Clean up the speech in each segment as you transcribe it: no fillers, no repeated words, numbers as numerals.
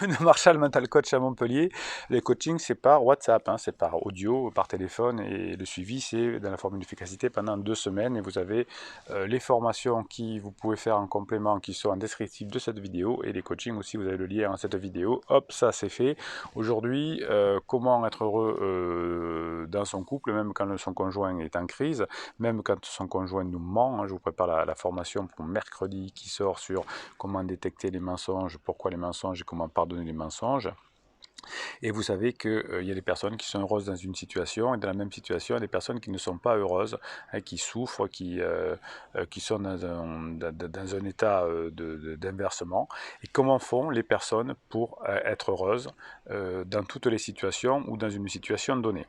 de Marshall Mental Coach à Montpellier. Les coachings, c'est par WhatsApp, hein, c'est par audio, par téléphone, et le suivi, c'est dans la formule d'efficacité pendant 2 semaines. Et vous avez les formations qui vous pouvez faire en complément, qui sont en descriptif de cette vidéo, et les coachings aussi, vous avez le lien dans cette vidéo. Hop, ça c'est fait. Aujourd'hui, comment être heureux dans son couple, même quand son conjoint est en crise, même quand son conjoint nous ment. Hein, je vous prépare la formation pour mercredi qui sort sur comment détecter les mensonges, pourquoi les mensonges et comment pardonner les mensonges. Et vous savez qu'il y a des personnes qui sont heureuses dans une situation, et dans la même situation, il y a des personnes qui ne sont pas heureuses, hein, qui souffrent, qui sont dans un état d'inversement. Et comment font les personnes pour être heureuses dans toutes les situations ou dans une situation donnée.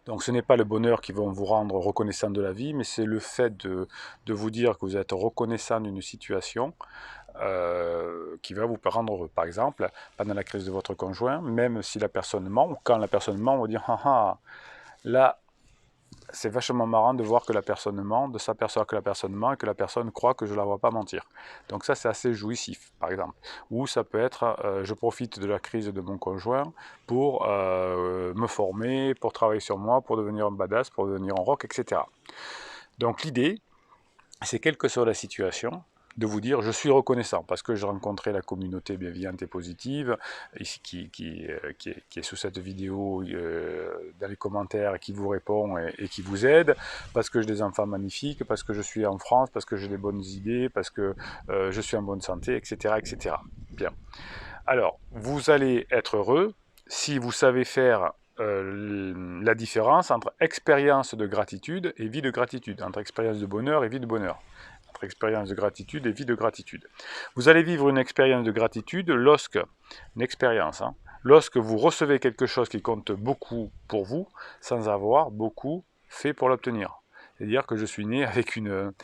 Donc ce n'est pas le bonheur qui va vous rendre reconnaissant de la vie, mais c'est le fait de vous dire que vous êtes reconnaissant d'une situation qui va vous rendre heureux. Par exemple, pendant la crise de votre conjoint, même si la personne ment, ou quand la personne ment, on va dire ah ah, là c'est vachement marrant de voir que la personne ment, de s'apercevoir que la personne ment et que la personne croit que je ne la vois pas mentir. Donc ça c'est assez jouissif, par exemple. Ou ça peut être, je profite de la crise de mon conjoint pour me former, pour travailler sur moi, pour devenir un badass, pour devenir un rock, etc. Donc l'idée, c'est quelle que soit la situation, de vous dire je suis reconnaissant parce que j'ai rencontré la communauté bienveillante et positive ici, qui est sous cette vidéo dans les commentaires, qui vous répond et qui vous aide, parce que j'ai des enfants magnifiques, parce que je suis en France, parce que j'ai des bonnes idées, parce que je suis en bonne santé, etc., etc. Bien. Alors, vous allez être heureux si vous savez faire la différence entre expérience de gratitude et vie de gratitude, entre expérience de bonheur et vie de bonheur, entre expérience de gratitude et vie de gratitude. Vous allez vivre une expérience de gratitude lorsque vous recevez quelque chose qui compte beaucoup pour vous, sans avoir beaucoup fait pour l'obtenir. C'est-à-dire que je suis né avec une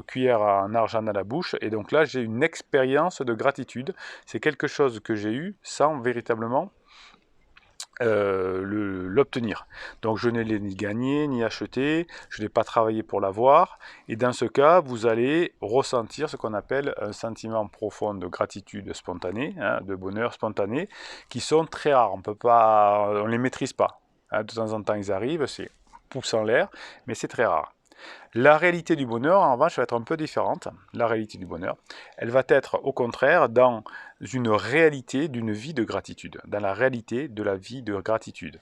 cuillère en argent dans la bouche, et donc là j'ai une expérience de gratitude. C'est quelque chose que j'ai eu sans véritablement l'obtenir. Donc je ne l'ai ni gagné, ni acheté, je n'ai pas travaillé pour l'avoir, et dans ce cas, vous allez ressentir ce qu'on appelle un sentiment profond de gratitude spontanée, hein, de bonheur spontané, qui sont très rares, on ne les maîtrise pas. Hein, de temps en temps ils arrivent, c'est pouce en l'air, mais c'est très rare. La réalité du bonheur, en revanche, va être un peu différente. La réalité du bonheur, elle va être au contraire dans une réalité d'une vie de gratitude, dans la réalité de la vie de gratitude.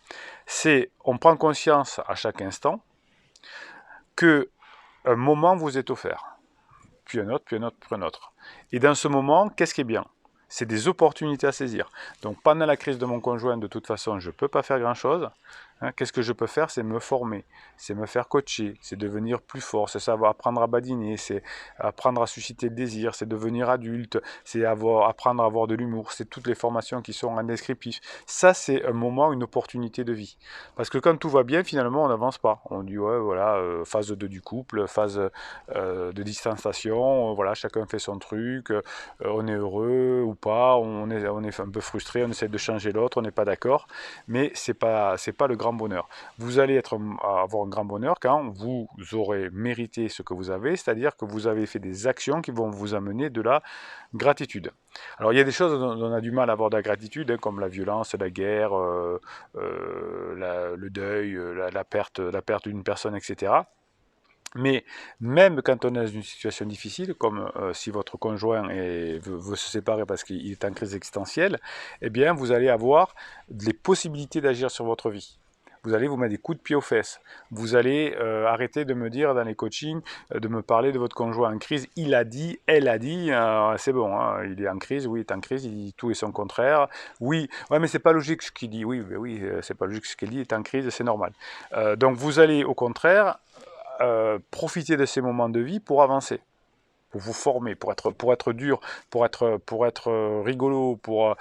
On prend conscience à chaque instant que un moment vous est offert, puis un autre, puis un autre, puis un autre. Et dans ce moment, qu'est-ce qui est bien? C'est des opportunités à saisir. Donc pendant la crise de mon conjoint, de toute façon, je ne peux pas faire grand-chose. Hein, qu'est-ce que je peux faire? C'est me former, c'est me faire coacher, c'est devenir plus fort, c'est savoir apprendre à badiner, c'est apprendre à susciter le désir, c'est devenir adulte, c'est apprendre à avoir de l'humour, c'est toutes les formations qui sont en descriptif. Ça, c'est un moment, une opportunité de vie. Parce que quand tout va bien, finalement, on n'avance pas. On dit, ouais, voilà, phase 2 du couple, phase de distanciation, voilà, chacun fait son truc, on est heureux ou pas, on est un peu frustré, on essaie de changer l'autre, on n'est pas d'accord, mais c'est pas le grand bonheur. Vous allez avoir un grand bonheur quand vous aurez mérité ce que vous avez, c'est-à-dire que vous avez fait des actions qui vont vous amener de la gratitude. Alors il y a des choses dont on a du mal à avoir de la gratitude, hein, comme la violence, la guerre, le deuil, la perte d'une personne, etc. Mais même quand on est dans une situation difficile, comme si votre conjoint veut se séparer parce qu'il est en crise existentielle, eh bien vous allez avoir les possibilités d'agir sur votre vie. Vous allez vous mettre des coups de pied aux fesses. Vous allez arrêter de me dire dans les coachings, de me parler de votre conjoint en crise. Il a dit, elle a dit, c'est bon, hein, il est en crise, oui, il est en crise, il dit tout et son contraire. Oui, ouais, mais c'est pas logique ce qu'il dit. Oui, mais oui, c'est pas logique ce qu'il dit, il est en crise, c'est normal. Donc vous allez au contraire profiter de ces moments de vie pour avancer, pour vous former, pour être dur, pour être rigolo, pour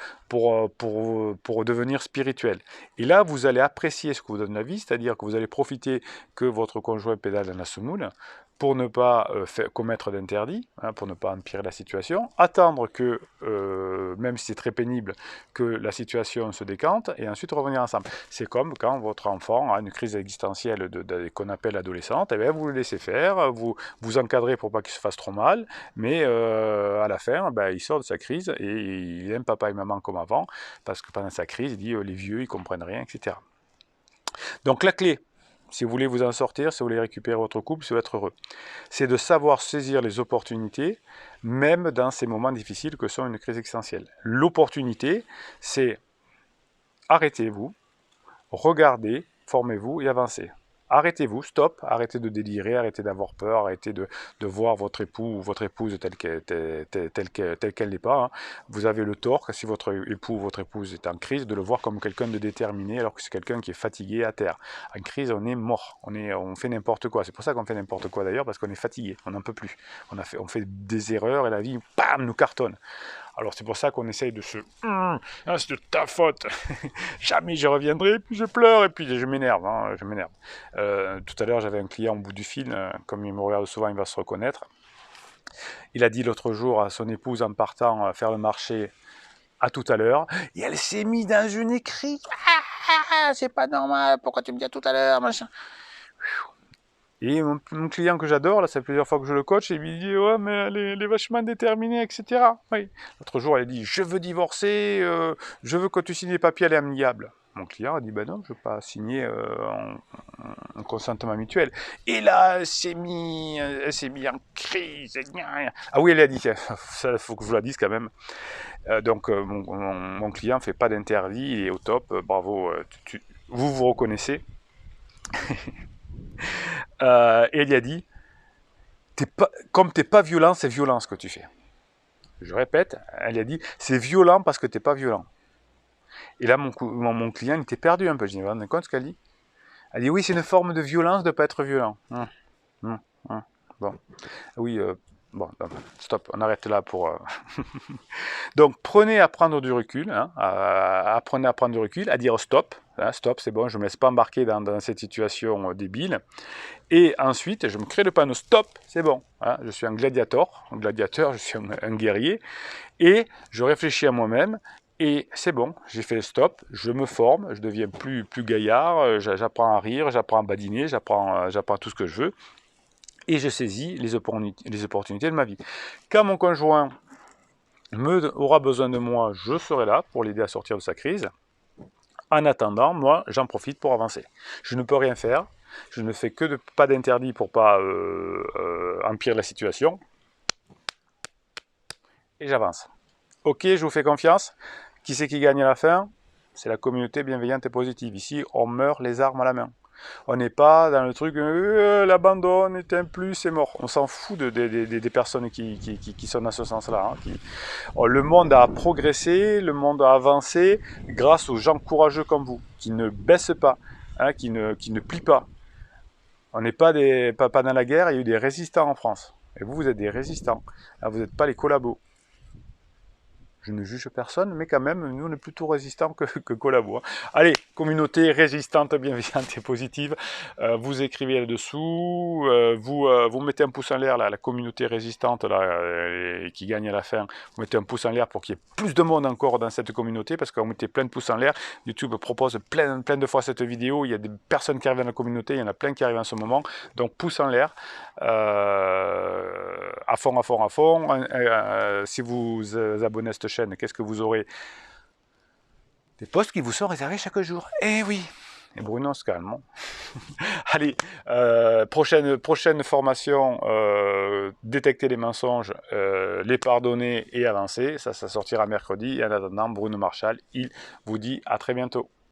devenir spirituel. Et là, vous allez apprécier ce que vous donne la vie, c'est-à-dire que vous allez profiter que votre conjoint pédale dans la semoule, pour ne pas commettre d'interdit, hein, pour ne pas empirer la situation, attendre que, même si c'est très pénible, que la situation se décante, et ensuite revenir ensemble. C'est comme quand votre enfant a une crise existentielle qu'on appelle adolescente, et bien vous le laissez faire, vous encadrez pour pas qu'il se fasse trop mal, mais à la fin, ben, il sort de sa crise, et il aime papa et maman comme avant, parce que pendant sa crise, il dit les vieux, ils comprennent rien, etc. Donc la clé, si vous voulez vous en sortir, si vous voulez récupérer votre couple, si vous voulez être heureux, c'est de savoir saisir les opportunités, même dans ces moments difficiles que sont une crise existentielle. L'opportunité, c'est arrêtez-vous, regardez, formez-vous et avancez. Arrêtez-vous, stop, arrêtez de délirer, arrêtez d'avoir peur, arrêtez de voir votre époux ou votre épouse telle qu'elle n'est pas. Hein. Vous avez le tort, si votre époux ou votre épouse est en crise, de le voir comme quelqu'un de déterminé, alors que c'est quelqu'un qui est fatigué, à terre. En crise, on est mort, on fait n'importe quoi. C'est pour ça qu'on fait n'importe quoi d'ailleurs, parce qu'on est fatigué, on n'en peut plus. On fait des erreurs et la vie, bam, nous cartonne. Alors c'est pour ça qu'on essaye de se... c'est de ta faute. Jamais je reviendrai, puis je pleure, et puis je m'énerve. Hein, je m'énerve. Tout à l'heure, j'avais un client au bout du fil, comme il me regarde souvent, il va se reconnaître. Il a dit l'autre jour à son épouse en partant faire le marché, à tout à l'heure, et elle s'est mise dans une écrit. C'est pas normal, pourquoi tu me dis à tout à l'heure, machin. Et mon client que j'adore, là, c'est plusieurs fois que je le coach, et il me dit, ouais, mais elle est vachement déterminée, etc. Oui. L'autre jour, elle a dit, je veux divorcer, je veux que tu signes les papiers à l'amiable. Mon client a dit, ben non, je ne veux pas signer un consentement mutuel. Et là, elle s'est mise en crise. Ah oui, elle a dit, ça, il faut que je vous la dise quand même. Donc, mon client ne fait pas d'interdit, il est au top, bravo, vous reconnaissez. Et elle y a dit, comme t'es pas violent, c'est violent ce que tu fais. Je répète, elle a dit, c'est violent parce que t'es pas violent. Et là, mon client était perdu un peu. Je dis, vous vous rendez compte ce qu'elle dit? Elle dit, oui, c'est une forme de violence de ne pas être violent. Bon, oui, bon, stop, on arrête là pour... Donc, prenez à prendre du recul, hein, apprenez à prendre du recul, à dire stop, hein, stop, c'est bon, je ne me laisse pas embarquer dans cette situation débile. Et ensuite, je me crée le panneau stop, c'est bon, hein, je suis un gladiateur, je suis un guerrier, et je réfléchis à moi-même, et c'est bon, j'ai fait le stop, je me forme, je deviens plus gaillard, j'apprends à rire, j'apprends à badiner, j'apprends tout ce que je veux, et je saisis les opportunités de ma vie. Quand mon conjoint aura besoin de moi, je serai là pour l'aider à sortir de sa crise. En attendant, moi, j'en profite pour avancer. Je ne peux rien faire, je ne fais que pas d'interdit pour pas empirer la situation, et j'avance. Ok, je vous fais confiance. Qui c'est qui gagne à la fin? C'est la communauté bienveillante et positive. Ici, on meurt les armes à la main. On n'est pas dans le truc l'abandon est un plus, c'est mort. On s'en fout des personnes qui sont dans ce sens-là. Hein, le monde a progressé, le monde a avancé grâce aux gens courageux comme vous, qui ne baissent pas, hein, qui ne plient pas. On n'est pas dans la guerre, il y a eu des résistants en France. Et vous êtes des résistants. Hein, vous n'êtes pas les collabos. Je ne juge personne, mais quand même, nous, on est plutôt résistants que collabos. Allez, communauté résistante, bienveillante et positive, vous écrivez là-dessous, vous mettez un pouce en l'air, la communauté résistante là, qui gagne à la fin, vous mettez un pouce en l'air pour qu'il y ait plus de monde encore dans cette communauté, parce qu'on mettait plein de pouces en l'air. YouTube propose plein de fois cette vidéo, il y a des personnes qui arrivent dans la communauté, il y en a plein qui arrivent en ce moment, donc pouce en l'air. À fond. Si vous abonnez à cette chaîne, qu'est-ce que vous aurez? Des posts qui vous sont réservés chaque jour. Eh oui. Et Bruno se calme. Allez, prochaine formation, détecter les mensonges, les pardonner et avancer. Ça sortira mercredi. Et en attendant, Bruno Marchal, il vous dit à très bientôt.